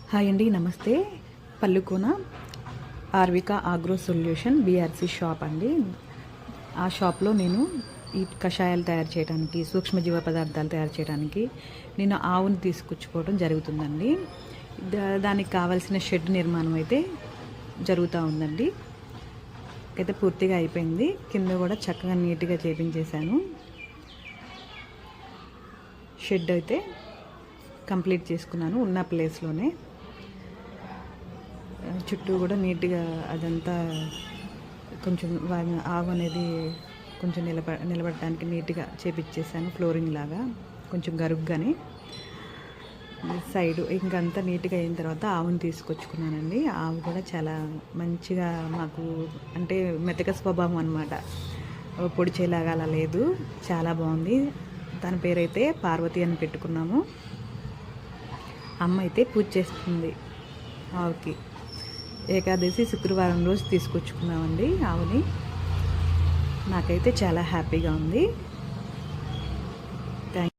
Hi అండి, నమస్తే. పల్లుకోన ఆర్విక agro solution BRC shop అండి. ఆ షాప్లో నేను ఈ కషాయాలు తయారు చేయడానికి, సూక్ష్మజీవ పదార్థాలు తయారు చేయడానికి నేను ఆవుని తీసుకొచ్చుకోవడం జరుగుతుందండి. దానికి కావాల్సిన షెడ్ నిర్మాణం అయితే జరుగుతూ ఉందండి. అయితే పూర్తిగా అయిపోయింది. కింద కూడా చక్కగా నీట్గా చేపించేశాను. షెడ్ అయితే కంప్లీట్ చేసుకున్నాను ఉన్న ప్లేస్లోనే. చుట్టూ కూడా నీట్గా అదంతా కొంచెం ఆవు అనేది కొంచెం నిలబడటానికి నీట్గా చేపించేసాను. ఫ్లోరింగ్ లాగా కొంచెం గరుగ్గాని సైడు ఇంకంతా నీట్గా అయిన తర్వాత ఆవుని తీసుకొచ్చుకున్నానండి. ఆవు కూడా చాలా మంచిగా మాకు అంటే మెతక స్వభావం అనమాట. పొడిచేలాగా అలా లేదు, చాలా బాగుంది. తన పేరైతే పార్వతి అని పెట్టుకున్నాము. అమ్మ అయితే పూజ చేస్తుంది ఆవుకి. ఏకాదశి శుక్రవారం రోజు తీసుకొచ్చుకున్నామండి ఆవుని. నాకైతే చాలా హ్యాపీగా ఉంది.